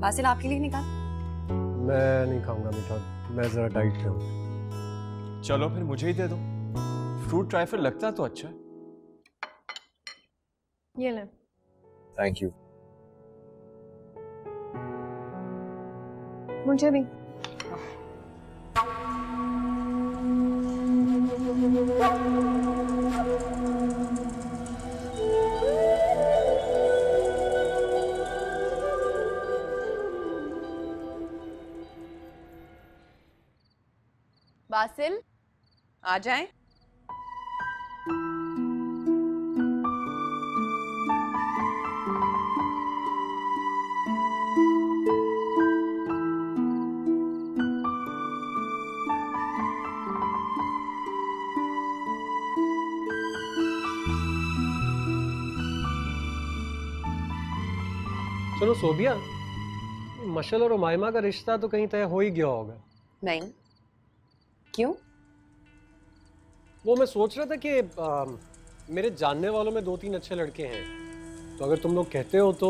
Basil आपके लिए निकाल। मैं नहीं खाऊंगा मीठा, मैं जरा डाइट पे हूँ। चलो फिर मुझे ही दे दो, फ्रूट ट्राइफल लगता तो अच्छा है। ये ले। Thank you. मुझे भी। बासिल आ जाएं। चलो सोबिया, मशल और उमायमा का रिश्ता तो कहीं तय हो ही गया होगा। नहीं, क्यों? वो मैं सोच रहा था कि मेरे जानने वालों में 2-3 अच्छे लड़के हैं, तो अगर तुम लोग कहते हो तो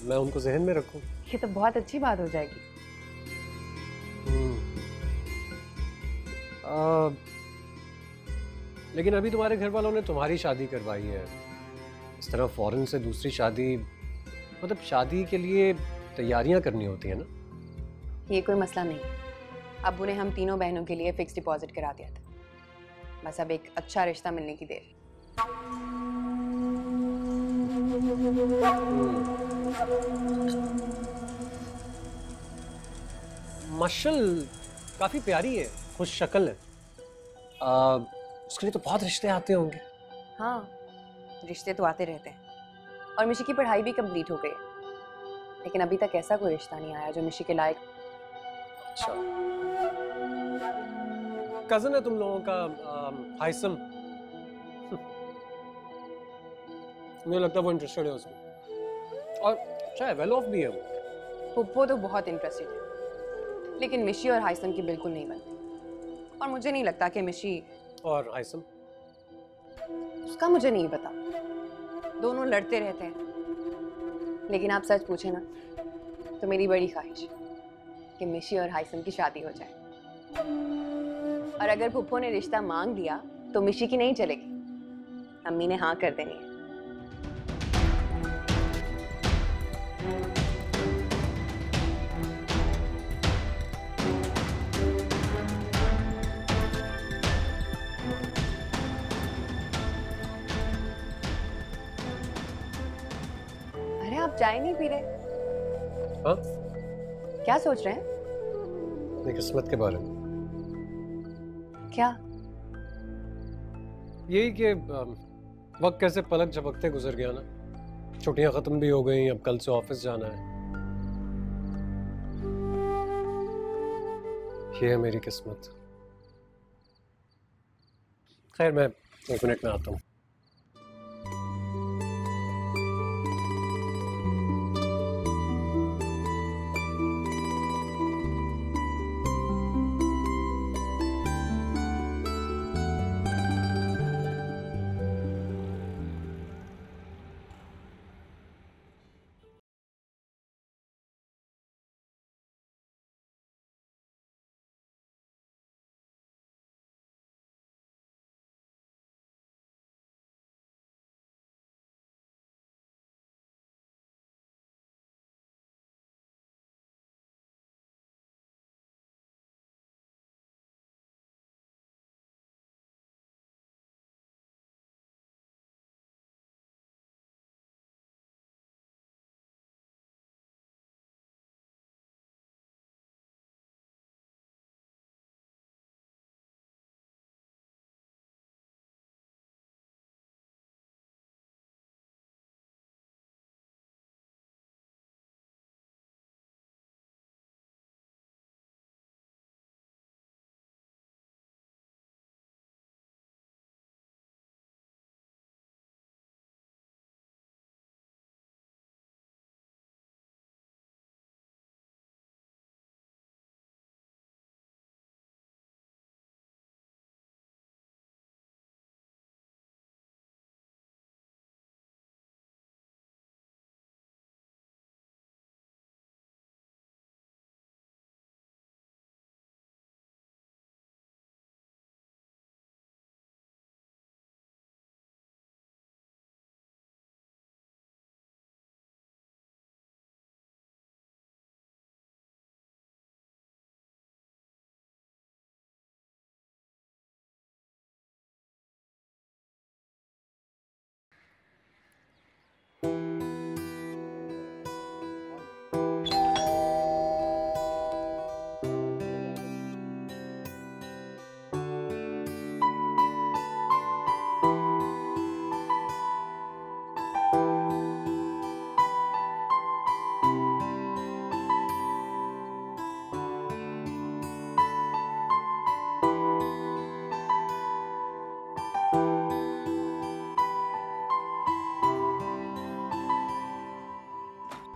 मैं उनको जहन में रखूं। ये तो बहुत अच्छी बात हो जाएगी। लेकिन अभी तुम्हारे घर वालों ने तुम्हारी शादी करवाई है, इस तरह फौरन से दूसरी शादी, मतलब शादी के लिए तैयारियां करनी होती है ना। ये कोई मसला नहीं, अब्बू ने हम तीनों बहनों के लिए फिक्स डिपॉजिट करा दिया था, बस अब एक अच्छा रिश्ता मिलने की देर। मशल काफी प्यारी है, खुश शक्ल है, उसके लिए तो बहुत रिश्ते आते होंगे। हाँ, रिश्ते तो आते रहते हैं, और मिशी की पढ़ाई भी कंप्लीट हो गई है, लेकिन अभी तक ऐसा कोई रिश्ता नहीं आया जो मिशी के लायक। अच्छा, कजन है तुम लोगों का हाइसम? मुझे लगता है वो इंटरेस्टेड है उसमें, और अच्छा है, वेल ऑफ भी है वो। पुप्पो तो बहुत इंटरेस्टेड है, लेकिन मिशी और हाइसम की बिल्कुल नहीं बनती, और मुझे नहीं लगता कि मिशी और हाइसम? उसका मुझे नहीं पता, दोनों लड़ते रहते हैं, लेकिन आप सच पूछे ना तो मेरी बड़ी ख्वाहिश है कि मिशी और हाइसम की शादी हो जाए, और अगर पुप्पो ने रिश्ता मांग दिया तो मिशी की नहीं चलेगी, अम्मी ने हाँ कर देनी है। अरे आप चाय नहीं पी रहे? हाँ, क्या सोच रहे हैं? अपनी किस्मत के बारे में। क्या? यही कि वक्त कैसे पलक झपकते गुजर गया ना, छुट्टियां खत्म भी हो गई, अब कल से ऑफिस जाना है। ये है मेरी किस्मत। खैर, मैं 1 मिनट में आता हूँ।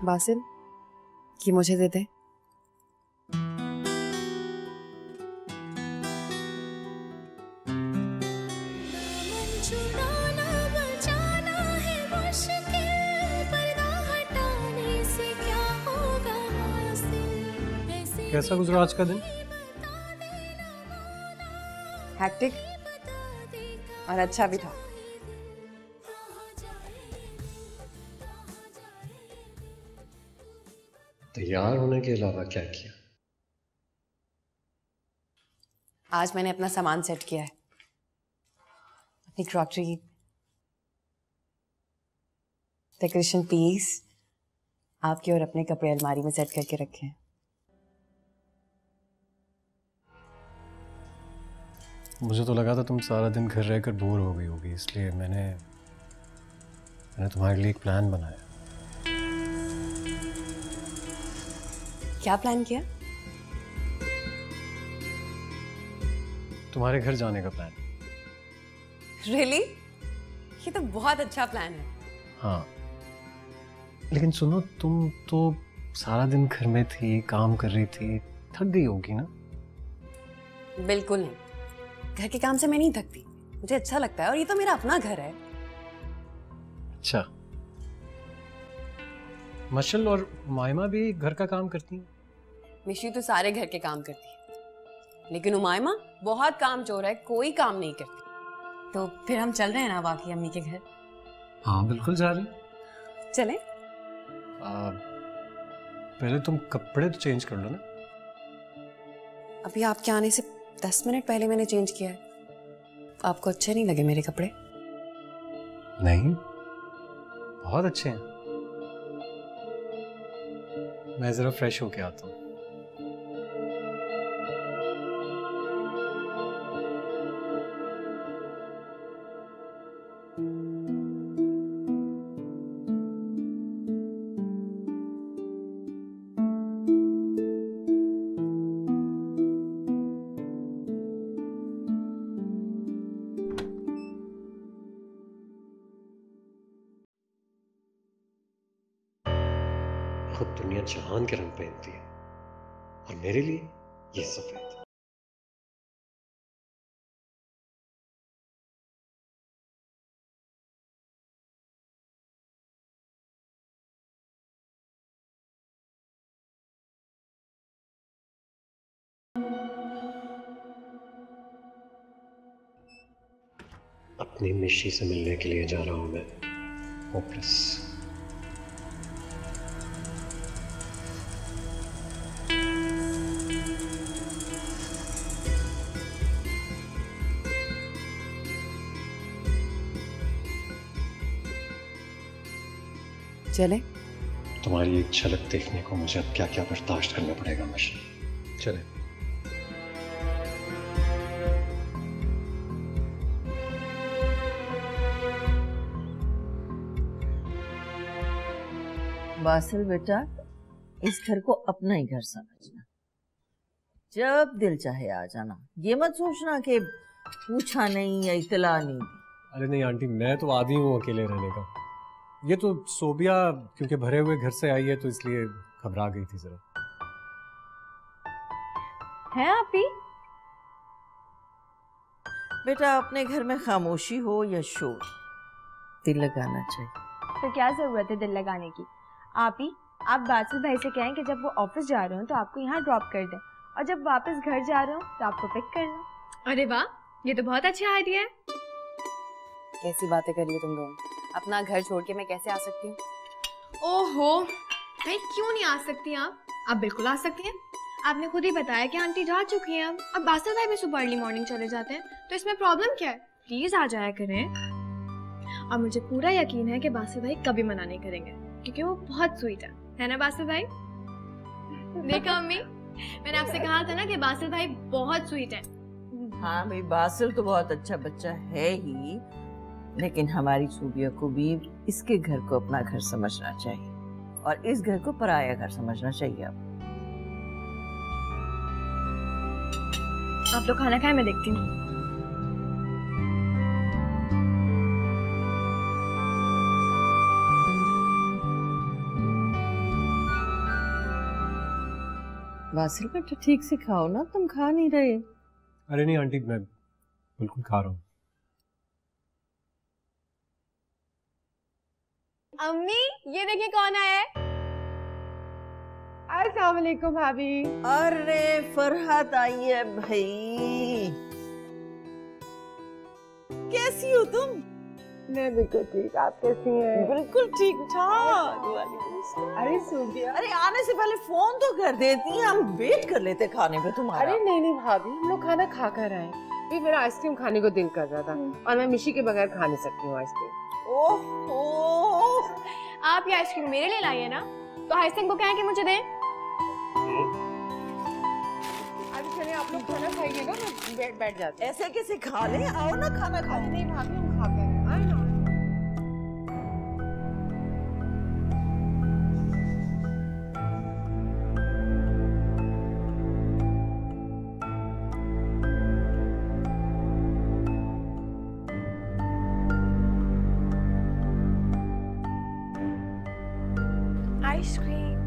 बासिल, ये मुझे दे दे। कैसा गुजरा आज का दिन? हैक्टिक और अच्छा भी था। तैयार होने के अलावा क्या किया? आज मैंने अपना सामान सेट किया है, अपनी क्रॉकरी, डेकोरेशन पीस आपके और अपने कपड़े अलमारी में सेट करके रखे हैं। मुझे तो लगा था तुम सारा दिन घर रहकर बोर हो गई होगी, इसलिए मैंने तुम्हारे लिए एक प्लान बनाया। क्या प्लान किया? तुम्हारे घर जाने का प्लान। रियली? ये तो बहुत अच्छा प्लान है। हाँ, लेकिन सुनो, तुम तो सारा दिन घर में थी, काम कर रही थी, थक गई होगी ना? बिल्कुल नहीं, घर के काम से मैं नहीं थकती, मुझे अच्छा लगता है और ये तो मेरा अपना घर है। अच्छा, मशल और उमायमा भी घर का काम करती हैं? मिशी तो सारे घर के काम करती है, लेकिन उमायमा बहुत काम चोर है, कोई काम नहीं करती। तो फिर हम चल रहे हैं ना वाकई अम्मी के घर? हाँ बिल्कुल जा रही। चले? पहले तुम कपड़े तो चेंज कर लो ना। अभी आपके आने से 10 मिनट पहले मैंने चेंज किया है। आपको अच्छे नहीं लगे मेरे कपड़े? नहीं, बहुत अच्छे हैं। मैं जरा फ्रेश होके आता हूँ। खुद दुनिया जहान के रंग पहनती है और मेरे लिए ये सफेद। अपनी मिशी से मिलने के लिए जा रहा हूं मैं, होपलेस। चले? तुम्हारी एक झलक देखने को मुझे अब क्या क्या बर्दाश्त करना पड़ेगा मिशी। चले। बासिल बेटा, इस घर को अपना ही घर समझना, जब दिल चाहे आ जाना। ये मत सोचना कि पूछा नहीं या इतला नहीं दी। अरे नहीं आंटी, मैं तो आदी हूँ अकेले रहने का। ये तो सोबिया क्योंकि भरे हुए घर से आई है तो इसलिए घबरा गई थी जरा। है आपी? बेटा, अपने घर में खामोशी हो या शोर, दिल लगाना चाहिए। तो क्या जरूरत है दिल लगाने की? आपी, आप बासिल भाई से कहें कि जब वो ऑफिस जा रहे हो तो आपको यहाँ ड्रॉप कर दें, और जब वापस घर जा रहे हो तो आपको पिक करना। अरे वाह, ये तो बहुत अच्छा आइडिया है। कैसी बातें कर रही हो तुम दोनों? अपना घर छोड़ के मैं कैसे आ सकती हूँ? ओहो, भाई क्यों नहीं आ सकती आप बिल्कुल आ सकती हैं। आपने खुद ही बताया कि आंटी जा चुकी हैं। अब बासिल भाई भी सुबह अर्ली मॉर्निंग चले जाते हैं, तो इसमें प्रॉब्लम क्या है? प्लीज आ जाया करें। और मुझे पूरा यकीन है कि बासिल भाई कभी मना नहीं करेंगे क्योंकि वो बहुत स्वीट है ना बासिल भाई? देखा अम्मी, मैंने आपसे कहा था ना कि बासिल भाई बहुत स्वीट है। हाँ भाई, बासिल तो बहुत अच्छा बच्चा है ही, लेकिन हमारी सूबिया को भी इसके घर को अपना घर समझना चाहिए और इस घर को पराया घर समझना चाहिए। आप लोग खाना खाए, मैं देखती हूँ। बासिल बेटा ठीक से खाओ ना, तुम खा नहीं रहे। अरे नहीं आंटी, मैं बिल्कुल खा रहा हूँ। अम्मी ये देखिए कौन आया है। अस्सलाम वालेकुम भाभी। अरे फरहत आई है भाई, कैसी हो तुम? मैं बिल्कुल ठीक, आप कैसी हैं? बिल्कुल ठीक ठाक। अरे सूबिया, अरे आने से पहले फोन तो कर देती, हम वेट कर लेते खाने पे तुम्हारा। अरे नहीं भाभी, हम लोग खाना खा कर आए। भी मेरा आइसक्रीम खाने को दिल कर रहा था और मैं मिशी के बगैर खा नहीं सकती हूँ आइसक्रीम। ओहो, आप ये आइसक्रीम मेरे लिए लाई है ना, तो हाइसिम को कहें कि मुझे दें। अभी चलिए आप लोग खाना खाइएगा, मैं बैठ जाती हूँ। ऐसे कैसे खा ले, आओ ना खाना खाओ। नहीं भाभी, हम खा कर आए ना। Ice cream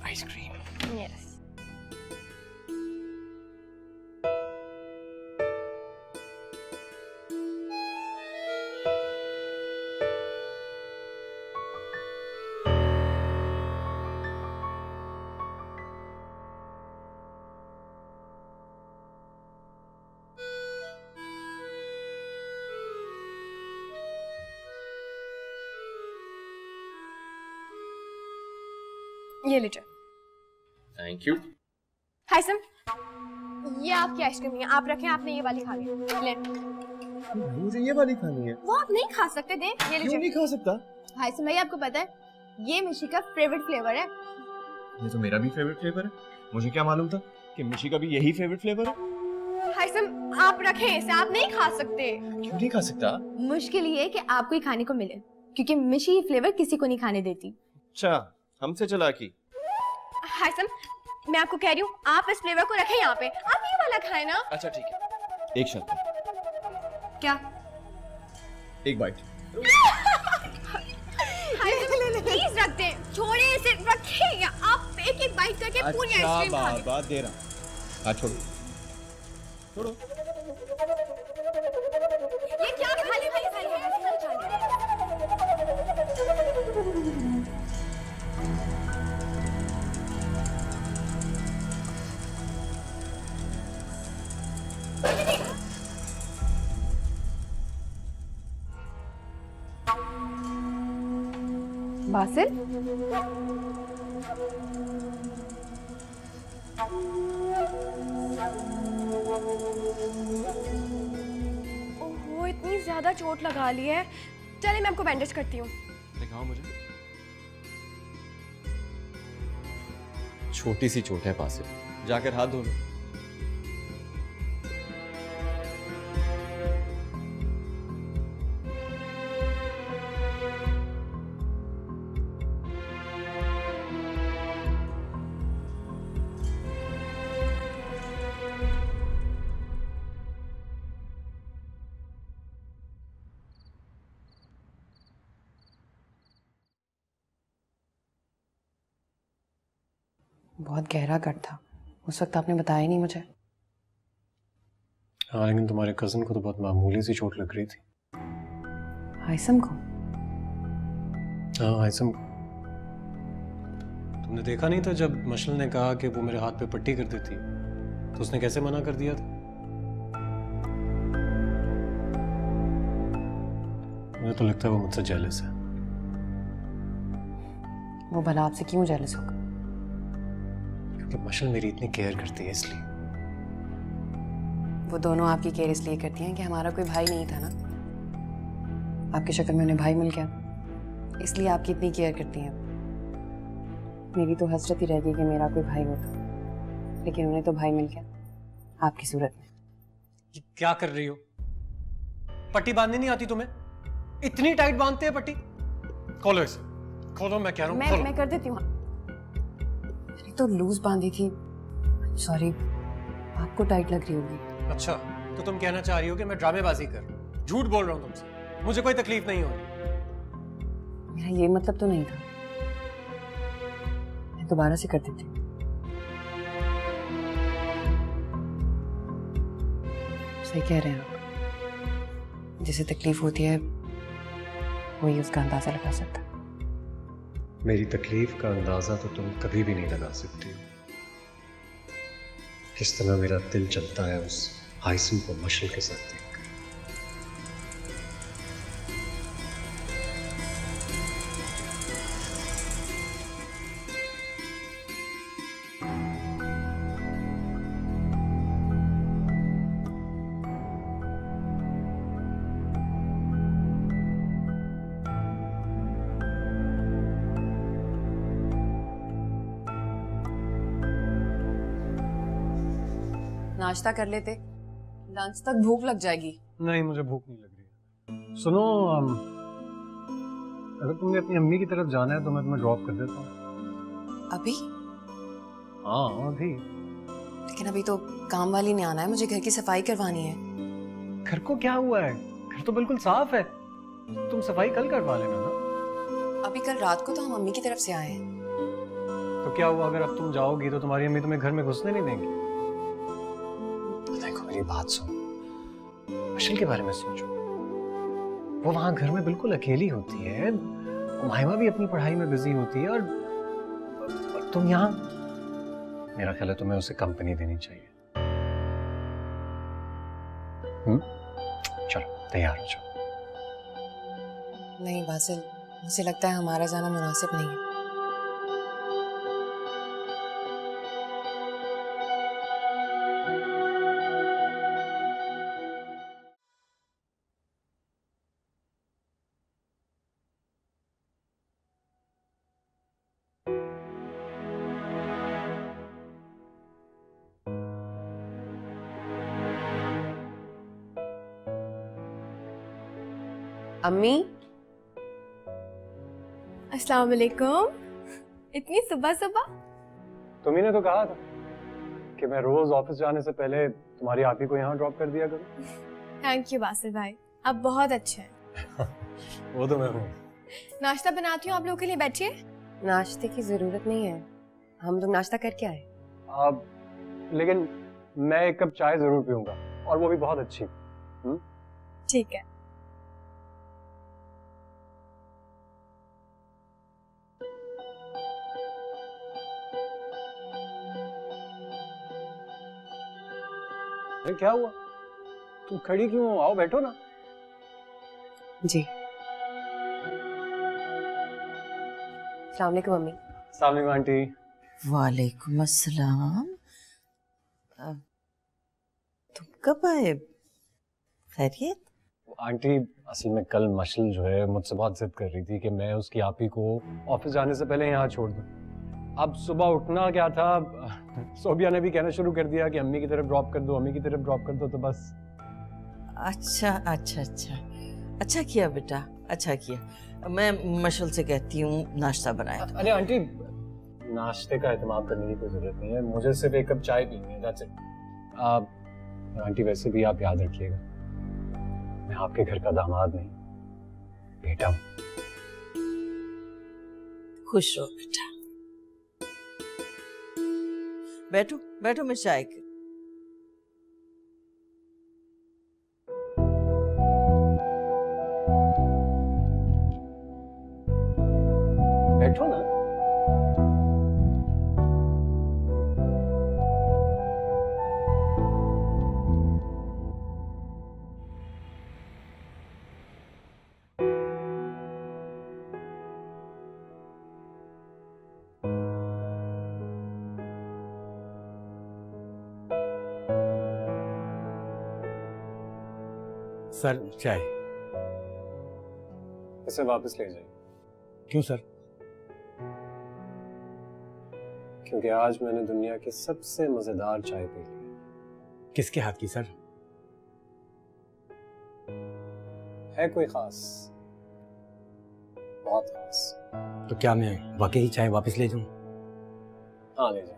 ice cream. यस। ये लीजिए। Thank you. हाइसम, ये आपकी आइसक्रीम है, आप रखें, आपने ये वाली खानी है। ले। मुझे ये वाली खानी है। वो आप नहीं खा सकते, दे। ये क्यों लीजिए। नहीं खा सकता? हाइसम भाई, आपको पता है ये मिशी का फेवरेट फ्लेवर है। ये तो मेरा भी फेवरेट फ्लेवर है। मुझे क्या मालूम था कि मिशी का भी यही फेवरेट फ्लेवर है। हाइसम, आप रखें इसे, आप नहीं खा सकते। क्यों नहीं खा सकता? मुश्किल ये है कि आपको ही खाने को मिले, क्योंकि मिशी ये फ्लेवर किसी को नहीं खाने देती। अच्छा, हमसे चालाकी। हाइसम, मैं आपको कह रही हूँ, आप इस फ्लेवर को रखें यहाँ पे, आप ये वाला खाएं ना। अच्छा ठीक है, एक शर्त पे। क्या? एक बाइट। हाइसम प्लीज रख दें, छोड़े इसे, रखें, या आप एक एक बाइट करके पूरी आइसक्रीम खा लें। बात दे रहा। हाँ छोड़ो छोड़ो। ये क्या खाली वाली खाली है, ऐसे नहीं खानी। बासिल, ओहो, इतनी ज्यादा चोट लगा ली है। चलिए मैं आपको बैंडेज करती हूँ। दिखाओ मुझे। छोटी सी चोट है पास, जाकर हाथ धो लो। बहुत गहरा कट था, उस वक्त आपने बताया नहीं मुझे। हाँ, लेकिन तुम्हारे कजन को तो बहुत मामूली सी चोट लग रही थी। हाइसम को? हाँ, हाइसम को। तुमने देखा नहीं था जब मशल ने कहा कि वो मेरे हाथ पे पट्टी कर देती, तो उसने कैसे मना कर दिया था? मुझे तो लगता है वो मुझसे जेलस है। वो भला आपसे क्यों जेलस होगा? क्योंकि मशल मेरी इतनी केयर करती है इसलिए। वो दोनों आपकी केयर इसलिए करती हैं कि हमारा कोई भाई नहीं था ना, आपकी शक्ल में उन्हें भाई मिल गया, इसलिए आपकी इतनी केयर करती हैं। मेरी तो हसरत ही रह गई कि मेरा कोई भाई होता, लेकिन उन्हें तो भाई मिल गया आपकी सूरत में। ये क्या कर रही हो? पट्टी बांधनी नहीं आती तुम्हें? इतनी टाइट बांधते हैं पट्टी? खोलो इसे, खोलो, मैं कह रहा हूँ। मैं कर देती हूँ। मैंने तो लूज बांधी थी, सॉरी, आपको टाइट लग रही होगी। अच्छा, तो तुम कहना चाह रही हो कि मैं ड्रामेबाजी कर रहा हूँ? झूठ बोल रहा हूँ तुमसे, मुझे कोई तकलीफ नहीं हो रही। मेरा ये मतलब तो नहीं था, मैं दोबारा से कर देती हूँ। सही कह रहे हैं आप, जिसे तकलीफ होती है वही उसका अंदाजा लगा सकता है। मेरी तकलीफ का अंदाजा तो तुम कभी भी नहीं लगा सकती हो। किस तरह मेरा दिल चलता है उस हाइसम को मशल के साथ देखकर। नाश्ता कर लेते, लंच तक भूख लग जाएगी। नहीं, मुझे भूख नहीं लग रही है। सुनो, अगर तुमने अपनी अम्मी की तरफ जाना है तो मैं तुम्हें ड्रॉप कर देता हूँ। अभी? हाँ, अभी। लेकिन अभी तो काम वाली ने आना है, मुझे घर की सफाई करवानी है। घर को क्या हुआ है? घर तो बिल्कुल साफ है, तुम सफाई कल करवा लेना ना। अभी कल रात को तो हम अम्मी की तरफ से आए हैं। तो क्या हुआ अगर अब तुम जाओगी तो तुम्हारी अम्मी तुम्हें घर में घुसने नहीं देंगी? देखो, मेरी बात सुनो, मशल के बारे में सोचो। वो वहां घर में बिल्कुल अकेली होती है, माहिमा भी अपनी पढ़ाई में बिजी होती है, और तुम यहाँ। मेरा ख्याल है तुम्हें उसे कंपनी देनी चाहिए। चलो, तैयार हो जाओ। नहीं बासिल, मुझे लगता है हमारा जाना मुनासिब नहीं है। अम्मी, अस्सलाम वालेकुम। इतनी सुबह सुबह? तुम्ही ने तो कहा था कि मैं रोज ऑफिस जाने से पहले तुम्हारी आप ही को यहाँ ड्रॉप कर दिया करूँ। थैंक यू बासिल भाई, आप बहुत अच्छे हैं। वो तो मैं हूँ। नाश्ता बनाती हूँ आप लोगों के लिए, बैठिए। नाश्ते की जरूरत नहीं है, हम लोग नाश्ता करके आए। अब लेकिन मैं एक कप चाय जरूर पीऊंगा, और वो भी बहुत अच्छी। ठीक है। अरे क्या हुआ? तुम खड़ी क्यों हो? आओ बैठो ना। जी। अस्सलाम वालेकुम अम्मी। अस्सलाम वालेकुम आंटी। वालेकुम अस्सलाम। तुम कब आए? खैरियत? आंटी, असल में कल मशल जो है मुझसे बहुत जिद कर रही थी कि मैं उसकी आप ही को ऑफिस जाने से पहले यहाँ छोड़ दूँ। अब सुबह उठना क्या था, सोबिया ने भी कहना शुरू कर दिया कि अम्मी की तरफ ड्रॉप कर दो, अम्मी की तरफ ड्रॉप कर दो, तो बस। अच्छा अच्छा अच्छा, अच्छा किया बेटा, अच्छा किया। मैं मशल से कहती हूँ नाश्ता बनाया। अरे आंटी, नाश्ते का एहतमाम करने की कोई जरूरत नहीं है, मुझे सिर्फ एक कप चाय पीनी है, that's it। आंटी वैसे भी आप याद रखिएगा, मैं आपके घर का दामाद नहीं, बेटा हूँ। खुश रहो बेटा। बैठो बैठो, मैं चाय की। बैठो ना। सर चाय। इसे वापस ले जाइए। क्यों सर? क्योंकि आज मैंने दुनिया की सबसे मजेदार चाय पी ली। किसके हाथ की सर? है कोई खास? बहुत खास। तो क्या मैं वाकई चाय वापस ले जाऊं? हाँ ले जाइए।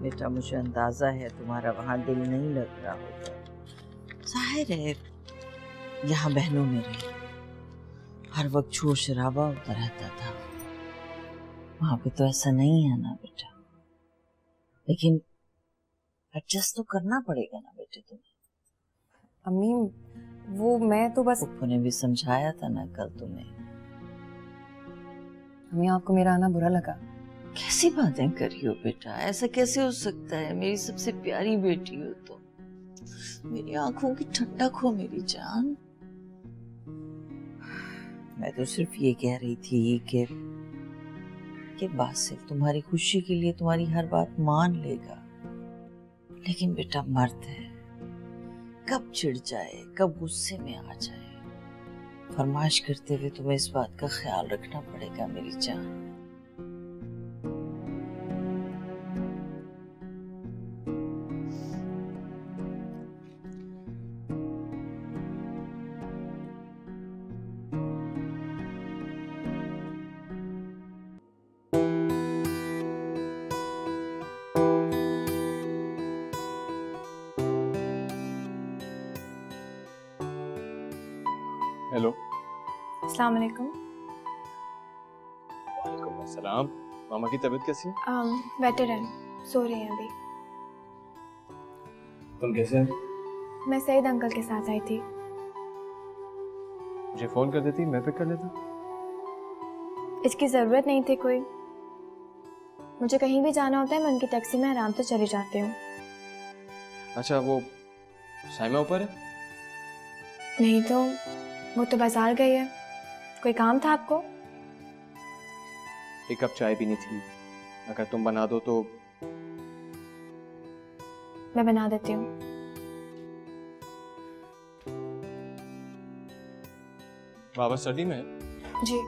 बेटा मुझे अंदाजा है तुम्हारा वहां दिल नहीं लग रहा होगा। जाहिर है यहाँ बहनों में रही, हर वक्त शोर शराबा होता रहता था। वहां पे तो ऐसा नहीं है ना बेटा, लेकिन एडजस्ट तो करना पड़ेगा ना बेटे तुम्हें। अम्मी वो मैं तो बस। पप्पू ने भी समझाया था ना कल तुम्हें। अम्मी आपको मेरा आना बुरा लगा? कैसी बातें कर रही हो बेटा, ऐसा कैसे हो सकता है? मेरी सबसे प्यारी बेटी हो तो, मेरी आंखों की ठंडक हो मेरी जान। मैं तो सिर्फ ये कह रही थी कि बासिल तुम्हारी खुशी के लिए तुम्हारी हर बात मान लेगा, लेकिन बेटा मर्द है, कब चिढ़ जाए कब गुस्से में आ जाए। फरमाइश करते हुए तुम्हें इस बात का ख्याल रखना पड़ेगा मेरी जान। हेलो। अस्सलाम वालेकुम। वालेकुम अस्सलाम। मामा की तबीयत कैसी है? बेटर है, सो रही हैं अभी। तुम कैसे हो? मैं सईद अंकल के साथ आई थी। मुझे फोन कर देती, मैं पिक कर लेता। इसकी ज़रूरत नहीं थी कोई। मुझे कहीं भी जाना होता है मैं उनकी टैक्सी में आराम से चली जाती हूँ। अच्छा वो साइमा ऊपर है? नहीं तो वो तो बाजार गई है। कोई काम था आपको? एक कप चाय पीनी थी, अगर तुम बना दो तो। मैं बना देती हूँ। बाबा सर्दी में है? जी।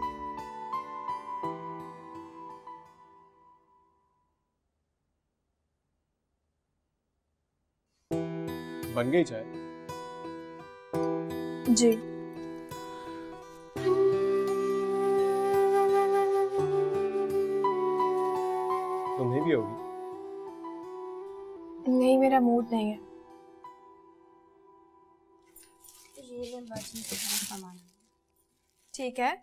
बन गई चाय? जी। तुम्हें भी होगी? नहीं मेरा मूड नहीं है। ठीक है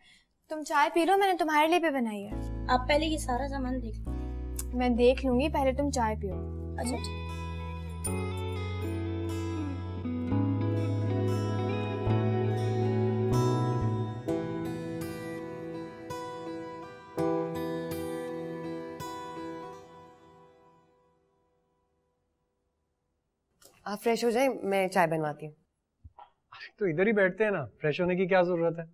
तुम चाय पी लो, मैंने तुम्हारे लिए भी बनाई है। आप पहले ये सारा सामान देख लो। मैं देख लूंगी, पहले तुम चाय पियो। अच्छा ठीक। आप फ्रेश हो जाए, मैं चाय बनवाती हूँ। तो इधर ही बैठते हैं ना, फ्रेश होने की क्या जरूरत है?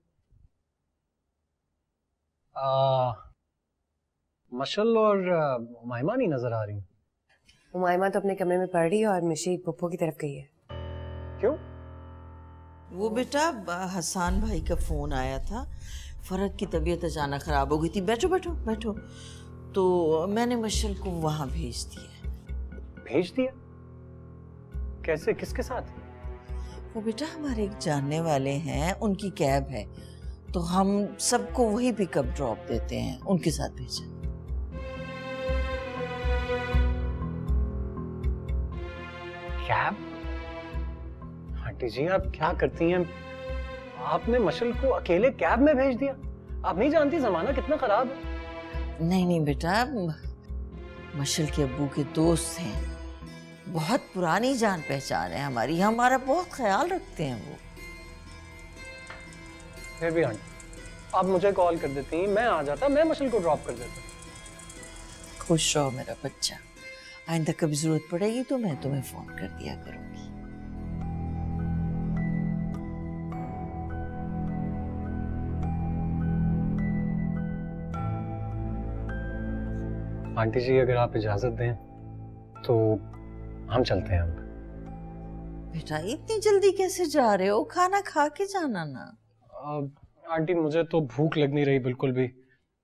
मशल और उमाइमा नहीं नजर आ रही। उमाइमा तो अपने कमरे में पढ़ रही है और मिशी पप्पू की तरफ गई है। क्यों? वो बेटा हसन भाई का फोन आया था, फरक की तबीयत अचानक खराब हो गई थी। बैठो बैठो बैठो। तो मैंने मशल को वहां भेज दिया। भेज दिया? कैसे, किसके साथ? वो बेटा हमारे एक जानने वाले हैं, उनकी कैब है, तो हम सबको वही पिकअप ड्रॉप देते हैं, उनके साथ भेजा। कैब? आंटी जी आप क्या करती हैं? आपने मशल को अकेले कैब में भेज दिया? आप नहीं जानती जमाना कितना खराब है। नहीं नहीं बेटा, मशल के अब्बू के दोस्त हैं, बहुत पुरानी जान पहचान है हमारी, हमारा बहुत ख्याल रखते हैं वो। फिर भी आंटी, आप मुझे कॉल कर देती, मैं आ जाता, मैं मशीन को ड्रॉप कर देता। खुश रहो मेरा बच्चा, आइंदा कभी जरूरत पड़ेगी तो मैं तुम्हें फोन कर दिया करूंगी। आंटी जी अगर आप इजाजत दें तो हम चलते हैं। अब बेटा इतनी जल्दी कैसे जा रहे हो? खाना खा के जाना ना। आंटी मुझे तो भूख लग नहीं रही बिल्कुल भी,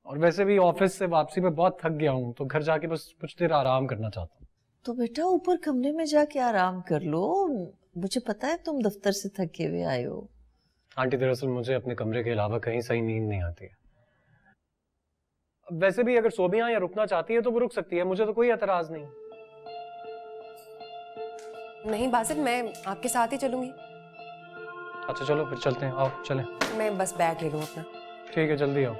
और वैसे भी ऑफिस से वापसी में बहुत थक गया हूँ, तो घर जाके बस कुछ देर आराम करना चाहता हूँ। तो बेटा ऊपर कमरे में जाके आराम कर लो, मुझे पता है तुम दफ्तर से थके हुए आए हो। आंटी दरअसल मुझे अपने कमरे के अलावा कहीं सही नींद नहीं आती है। वैसे भी अगर सोबिया या रुकना चाहती है तो वो रुक सकती है, मुझे तो कोई एतराज नहीं। नहीं बासित, मैं आपके साथ ही चलूंगी। अच्छा चलो फिर चलते हैं, आओ चलें। मैं बस बैग ले लूं अपना। ठीक है जल्दी आओ।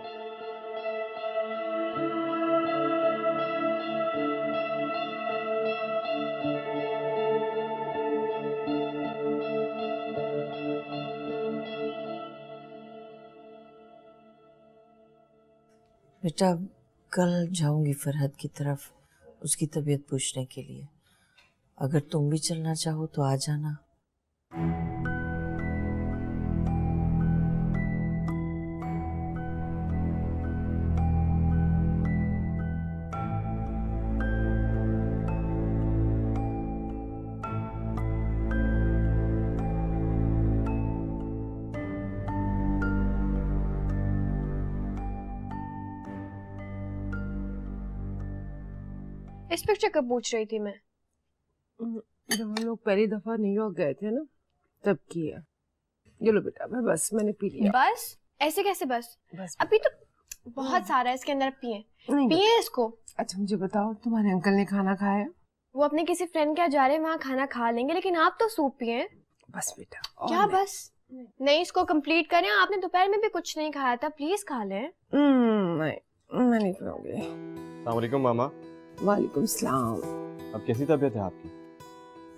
बेटा कल जाऊंगी फरहद की तरफ उसकी तबीयत पूछने के लिए, अगर तुम भी चलना चाहो तो आ जाना। इस पिक्चर कब पूछ रही थी मैं? जब हम लोग पहली दफा न्यूयॉर्क गए थे ना, तब किया। ये लो बेटा, मैं बस मैंने पी लिया। बस? ऐसे कैसे बस? बस अभी तो बहुत सारा है इसके अंदर, पिए पिए इसको। अच्छा मुझे बताओ, तुम्हारे अंकल ने खाना खाया? वो अपने किसी फ्रेंड के यहाँ जा रहे हैं, वहाँ खाना खा लेंगे, लेकिन आप तो सूप पिए। बस बेटा। क्या बस? नहीं, इसको कंप्लीट करें। आपने दोपहर में भी कुछ नहीं खाया था, प्लीज खा लें। नहीं मैं नहीं खाऊंगी। अस्सलाम वालेकुम मामा। वालेकुम सलाम। अब कैसी तबीयत है आपकी?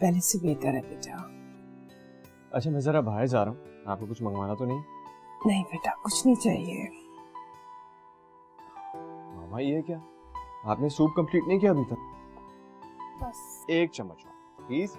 पहले से बेहतर है बेटा। अच्छा मैं जरा बाहर जा रहा हूँ, आपको कुछ मंगवाना तो नहीं? नहीं बेटा कुछ नहीं चाहिए। मामा ये क्या, आपने सूप कंप्लीट नहीं किया अभी तक? बस एक चम्मच प्लीज।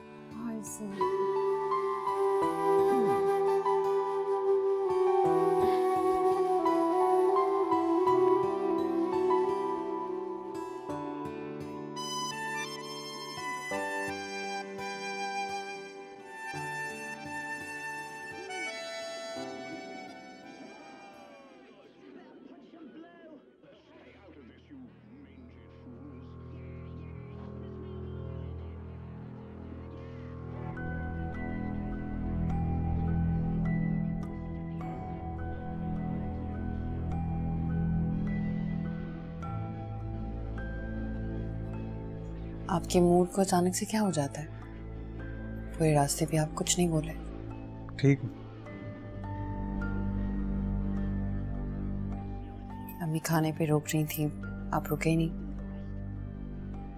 आपके मूड को अचानक से क्या हो जाता है? पूरे रास्ते भी आप कुछ नहीं बोले। ठीक। अम्मी खाने पे रोक रही थी, आप रुके ही नहीं।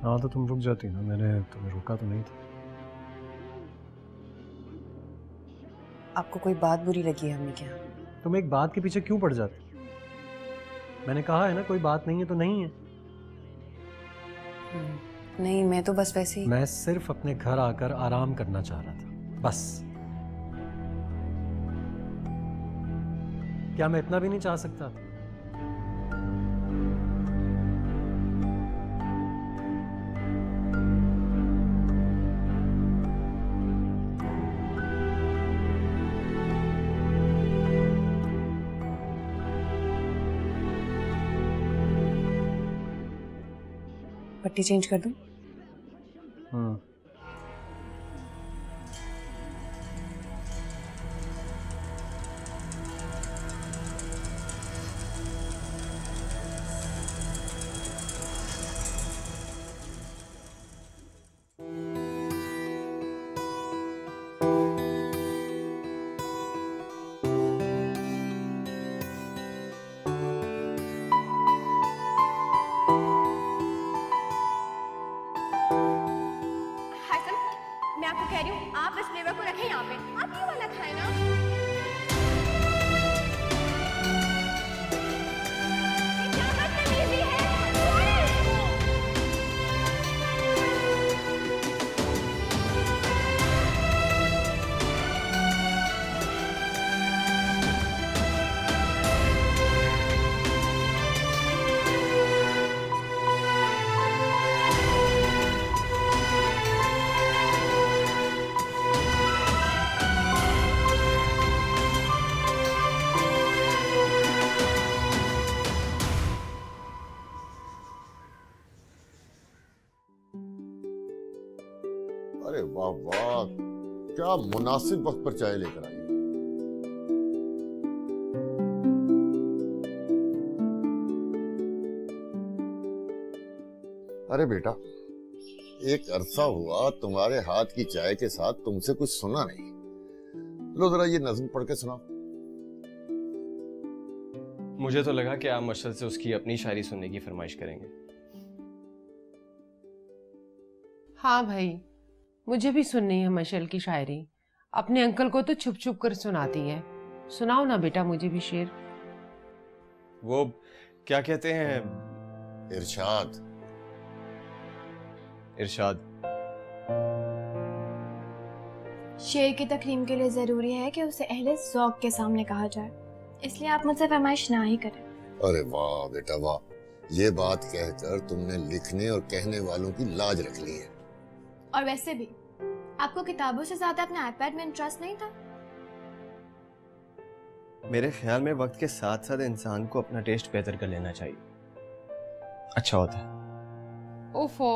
हाँ तो तुम रुक जाती ना, मैंने तुम्हें रोका तो नहीं था। आपको कोई बात बुरी लगी है अम्मी के यहाँ? तुम एक बात के पीछे क्यों पड़ जाती? मैंने कहा है ना कोई बात नहीं है तो नहीं है। नहीं मैं तो बस वैसे ही। मैं सिर्फ अपने घर आकर आराम करना चाह रहा था बस। क्या मैं इतना भी नहीं चाह सकता? पट्टी चेंज कर दूं? वाह वाह, क्या मुनासिब वक्त पर चाय लेकर आई हो। अरे बेटा, एक अरसा हुआ तुम्हारे हाथ की चाय के साथ तुमसे कुछ सुना नहीं। लो जरा ये नज्म पढ़ के सुनाओ। मुझे तो लगा कि आप मशहद से उसकी अपनी शायरी सुनने की फरमाइश करेंगे। हाँ भाई, मुझे भी सुननी है मशल की शायरी। अपने अंकल को तो छुप छुप कर सुनाती है। सुनाओ ना बेटा मुझे भी शेर। वो क्या कहते हैं? इरशाद। इरशाद। शेर की तकरीम के लिए ज़रूरी है कि उसे अहले ज़ौक़ के सामने कहा जाए, इसलिए आप मुझसे फरमाइश ना ही करें। अरे वाह बेटा वाह, ये बात कहकर तुमने लिखने और कहने वालों की लाज रख ली है। और वैसे भी आपको किताबों से ज़्यादा अपने आईपैड में इंटरेस्ट नहीं था? मेरे ख्याल में वक्त के साथ साथ इंसान को अपना टेस्ट बेहतर कर लेना चाहिए, अच्छा होता है। ओफो,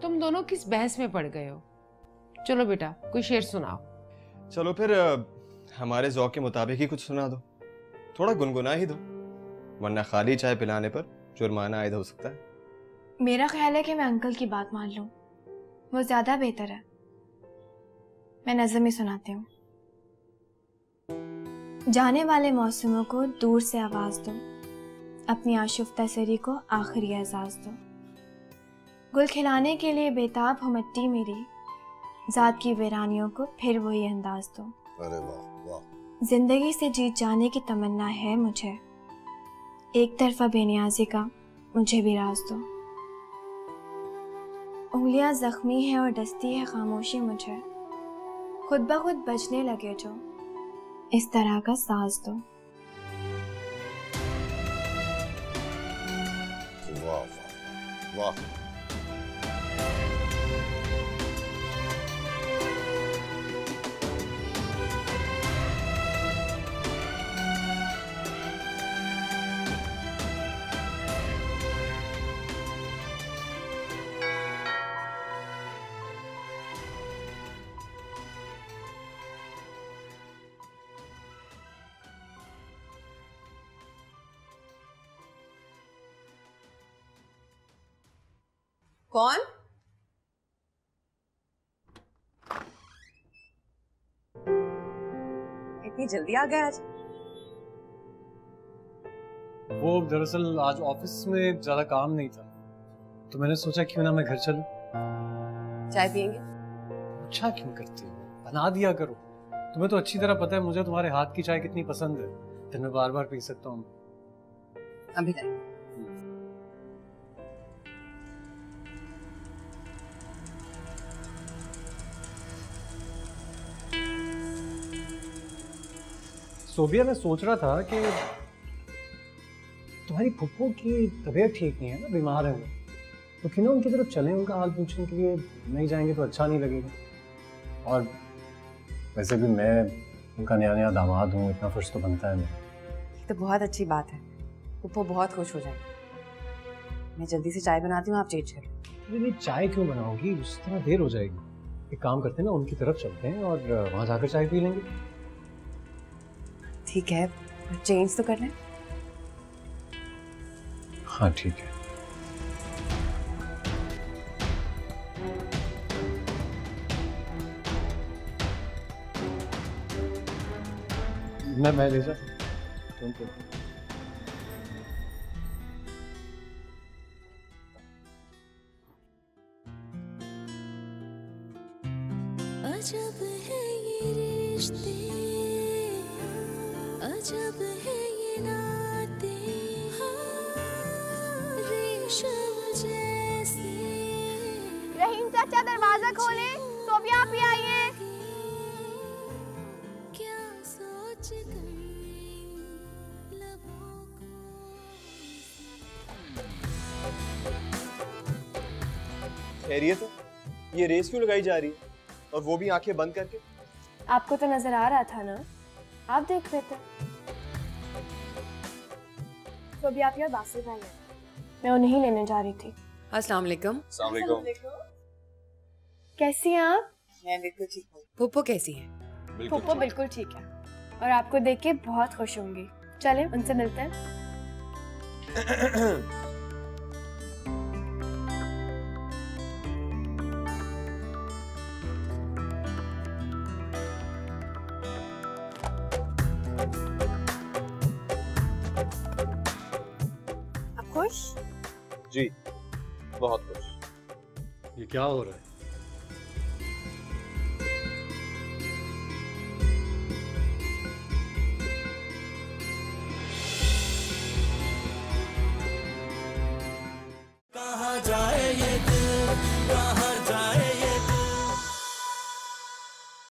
तुम दोनों किस बहस में पड़ गए हो? चलो बेटा कोई शेर सुनाओ। चलो फिर हमारे ज़ौक़ के मुताबिक ही कुछ सुना दो, थोड़ा गुनगुना ही दो, वरना खाली चाय पिलाने पर जुर्माना आयद हो सकता है। मेरा ख्याल है कि मैं अंकल की बात मान लूं, वो ज्यादा बेहतर है। मैं नज़म ही सुनाती हूँ। जाने वाले मौसमों को दूर से आवाज दो, अपनी आशुफ्ता सरी को आखिरी एजाज दो। गुल खिलाने के लिए बेताब हो मिट्टी मेरी, जात की वीरानियों को फिर वही अंदाज दो। अरे वाह वाह। जिंदगी से जीत जाने की तमन्ना है मुझे, एक तरफा बेनियाजी का मुझे भी राज दो। उंगलियां जख्मी है और डसती है खामोशी मुझे, खुद ब खुद बजने लगे जो इस तरह का साज दो। वाह वाह वाह। कौन? इतनी जल्दी आ गए आज? वो दरअसल आज ऑफिस में ज्यादा काम नहीं था, तो मैंने सोचा क्यों ना मैं घर चलूं। चाय पियेंगे? अच्छा क्यों करती हो, बना दिया करो। तुम्हें तो अच्छी तरह पता है मुझे तुम्हारे हाथ की चाय कितनी पसंद है, दिन में बार बार पी सकता हूँ। अभी नहीं। सोबिया, मैं सोच रहा था कि तुम्हारी फुप्पो की तबीयत ठीक नहीं है ना, बीमार है वो, तो क्यों ना उनकी तरफ चलें, उनका हाल पूछने के लिए। नहीं जाएंगे तो अच्छा नहीं लगेगा। और वैसे भी मैं उनका नया नया दामाद हूँ, इतना फर्ज तो बनता है। तो बहुत अच्छी बात है, फुप्पो बहुत खुश हो जाएगी। मैं जल्दी से चाय बनाती हूँ, आप चेंज करें। अरे चाय क्यों बनाओगी, उस तरह देर हो जाएगी। एक काम करते हैं ना, उनकी तरफ चलते हैं और वहाँ जाकर चाय पी लेंगे। ठीक है, चेंज तो कर लें। हाँ ठीक है। मैं ले जाता हूँ। अजब है ये रिश्ते, अजब है ये नाते, रेशम जैसे। रहीम चाचा दरवाजा खोले, सोबिया आप ही आइए। क्या सोच कर लबों को। खैरियत है? ये रेस क्यों लगाई जा रही है, और वो भी आंखें बंद करके? आपको तो नजर आ रहा था ना, आप देख रहे थे। तो अभी आप यार बासिर भाई हैं, मैं उन्हें लेने जा रही थी। अस्सलाम वालेकुम। अस्सलाम वालेकुम। कैसी हैं आप? मैं बिल्कुल ठीक हूँ। पुप्पो कैसी है? पुप्पो बिल्कुल ठीक है और आपको देख के बहुत खुश होंगी। चले उनसे मिलते हैं। आप खुश? जी बहुत खुश। ये क्या हो रहा है?